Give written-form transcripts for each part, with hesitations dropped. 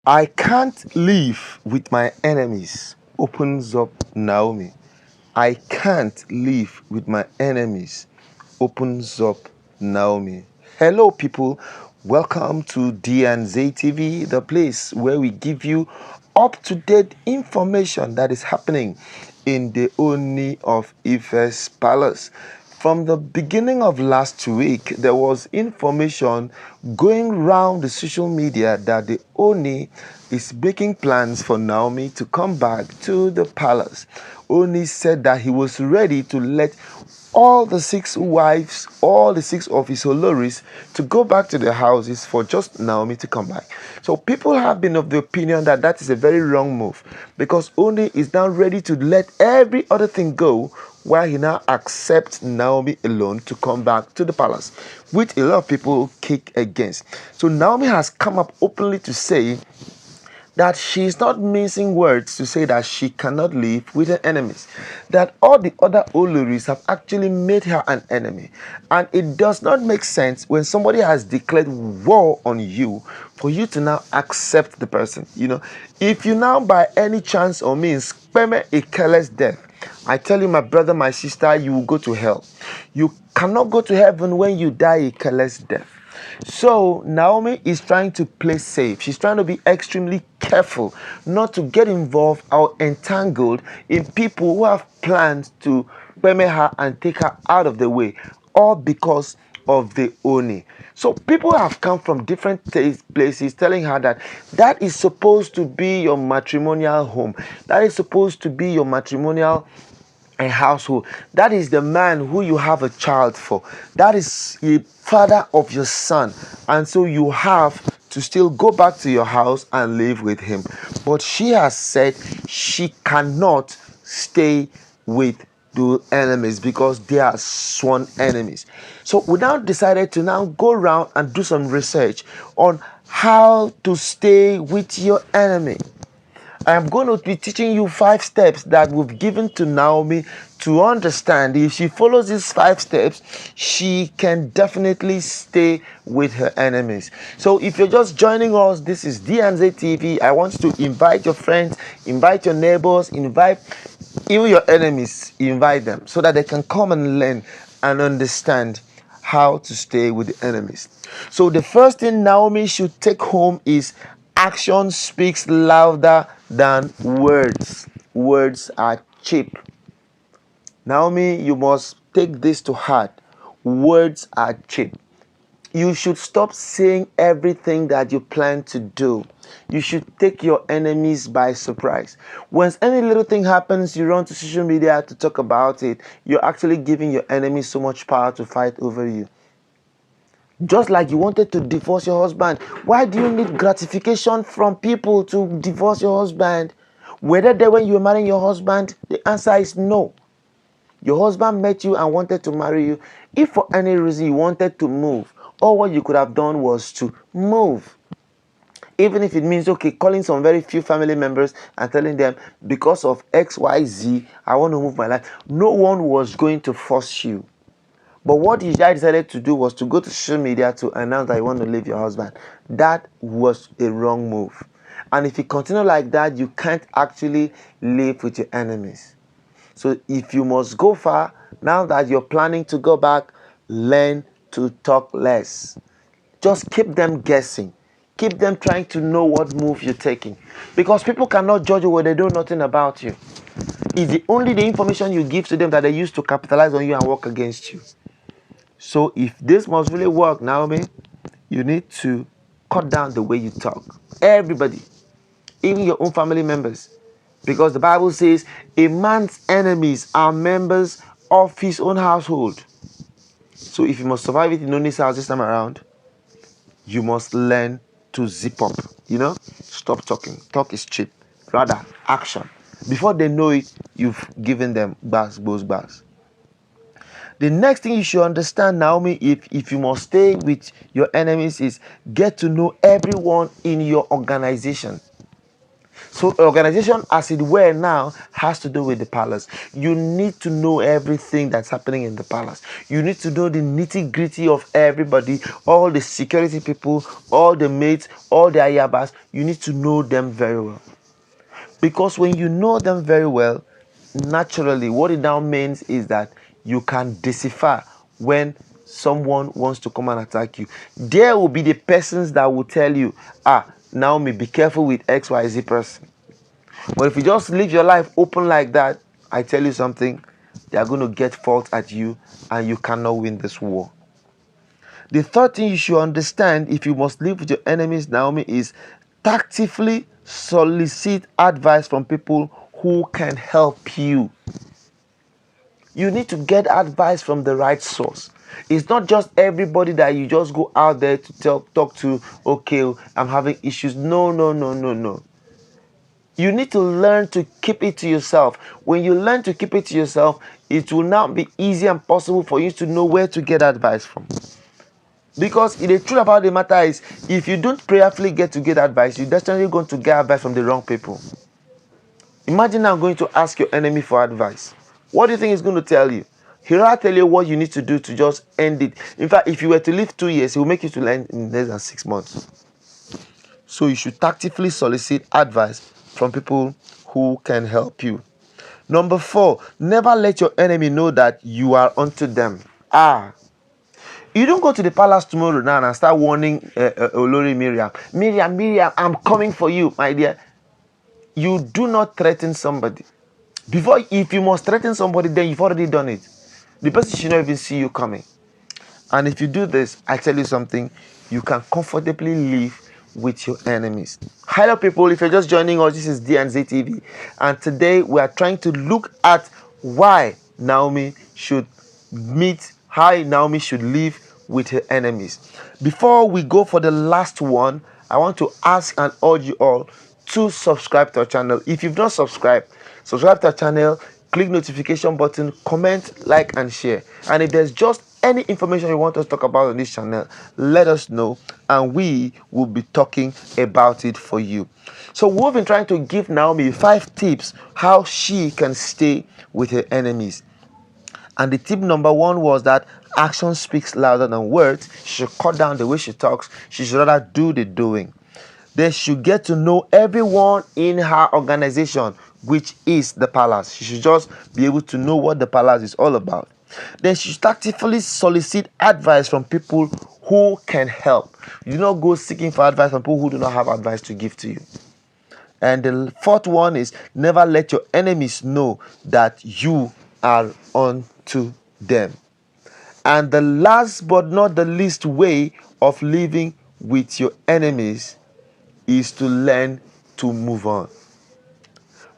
I can't live with my enemies, opens up Naomi. I can't live with my enemies, opens up Naomi. Hello, people. Welcome to DNZ TV, the place where we give you up to date information that is happening in the Ooni of Ife's palace. From the beginning of last week, there was information going around the social media that the Oni is making plans for Naomi to come back to the palace. Oni said that he was ready to let all the 6 wives, all the 6 of his Oloris to go back to their houses for just Naomi to come back. So people have been of the opinion that that is a very wrong move because Oni is now ready to let every other thing go while he now accepts Naomi alone to come back to the palace, which a lot of people kick against. So Naomi has come up openly to say that she's not mincing words to say that she cannot live with her enemies, that all the other Oloris have actually made her an enemy. And it does not make sense when somebody has declared war on you for you to now accept the person. If you now by any chance or means spare a careless death, I tell you, my brother, my sister, you will go to hell. You cannot go to heaven when you die a careless death. So Naomi is trying to play safe. She's trying to be extremely careful not to get involved or entangled in people who have plans to permit her and take her out of the way, all because of the Oni. So people have come from different places telling her that that is supposed to be your matrimonial home. That is supposed to be your matrimonial a household. That is the man who you have a child for. That is the father of your son. And so you have to still go back to your house and live with him. But she has said she cannot stay with the enemies because they are sworn enemies. So we now decided to now go around and do some research on how to stay with your enemy. I am going to be teaching you 5 steps that we've given to Naomi to understand. If she follows these 5 steps, she can definitely stay with her enemies. So if you're just joining us, this is DNZ TV. I want you to invite your friends, invite your neighbors, invite even your enemies, invite them so that they can come and learn and understand how to stay with the enemies. So the first thing Naomi should take home is action speaks louder than words. Words are cheap. Naomi, you must take this to heart. Words are cheap. You should stop saying everything that you plan to do. You should take your enemies by surprise. When any little thing happens, you run to social media to talk about it. You're actually giving your enemies so much power to fight over you. Just like you wanted to divorce your husband. Why do you need gratification from people to divorce your husband? Were they there when you were marrying your husband? The answer is no. Your husband met you and wanted to marry you. If for any reason you wanted to move, all what you could have done was to move. Even if it means, okay, calling some very few family members and telling them, because of X, Y, Z, I want to move my life. No one was going to force you. But what you decided to do was to go to social media to announce that you want to leave your husband. That was a wrong move. And if you continue like that, you can't actually live with your enemies. So if you must go far, now that you're planning to go back, learn to talk less. Just keep them guessing. Keep them trying to know what move you're taking. Because people cannot judge you when they know nothing about you. It's only the information you give to them that they use to capitalize on you and work against you. So if this must really work, Naomi, you need to cut down the way you talk. Everybody, even your own family members. Because the Bible says a man's enemies are members of his own household. So if you must survive it in Ooni's house this time around, you must learn to zip up. Stop talking. Talk is cheap. Rather, action. Before they know it, you've given them bars. The next thing you should understand, Naomi, if you must stay with your enemies, is get to know everyone in your organization. So organization, as it were now, has to do with the palace. You need to know everything that's happening in the palace. You need to know the nitty-gritty of everybody, all the security people, all the mates, all the ayabas. You need to know them very well. Because when you know them very well, naturally, what it now means is that you can decipher when someone wants to come and attack you. There will be the persons that will tell you, Naomi, be careful with XYZ person. But if you just live your life open like that, I tell you something, they are going to get fault at you and you cannot win this war. The third thing you should understand if you must live with your enemies, Naomi, is tactfully solicit advice from people who can help you. You need to get advice from the right source. It's not just everybody that you just go out there to talk to, okay, I'm having issues. No. You need to learn to keep it to yourself. When you learn to keep it to yourself, it will now be easy and possible for you to know where to get advice from. Because the truth about the matter is, if you don't prayerfully get advice, you're definitely going to get advice from the wrong people. Imagine now going to ask your enemy for advice. What do you think he's going to tell you? He'll rather tell you what you need to do to just end it. In fact, if you were to live 2 years, he will make you to learn in less than 6 months. So you should tactfully solicit advice from people who can help you. Number 4, never let your enemy know that you are onto them. You don't go to the palace tomorrow now and start warning Olori Miriam, I'm coming for you, my dear. You do not threaten somebody. If you must threaten somebody, then you've already done it. The person should not even see you coming. And if you do this, I tell you something, you can comfortably live with your enemies. Hello people, if you're just joining us, this is D&Z TV. And today we are trying to look at how Naomi should live with her enemies. Before we go for the last one, I want to ask and urge you all to subscribe to our channel. If you've not subscribed, subscribe to our channel, click notification button, comment, like and share. And if there's just any information you want us to talk about on this channel, let us know and we will be talking about it for you. So we've been trying to give Naomi 5 tips how she can stay with her enemies. And the tip number 1 was that action speaks louder than words. She should cut down the way she talks. She should rather do the doing. They should get to know everyone in her organization, which is the palace. She should just be able to know what the palace is all about. Then she should actively solicit advice from people who can help. You do not go seeking for advice from people who do not have advice to give to you. And the 4th one is never let your enemies know that you are on to them. And the last but not the least way of living with your enemies is to learn to move on.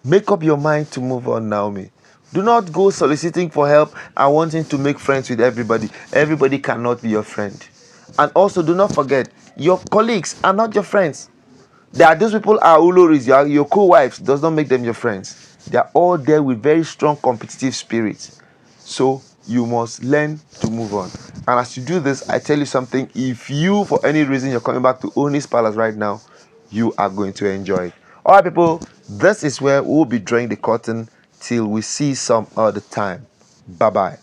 Make up your mind to move on, Naomi. Do not go soliciting for help and wanting to make friends with everybody. Everybody cannot be your friend. And also do not forget, your colleagues are not your friends. Those people are Oloris, your co-wives, does not make them your friends. They are all there with very strong competitive spirits. So you must learn to move on. And as you do this, I tell you something, if you, for any reason, you're coming back to Ooni's Palace right now, you are going to enjoy it. All right, people, this is where we'll be drawing the curtain till we see some other time. Bye-bye.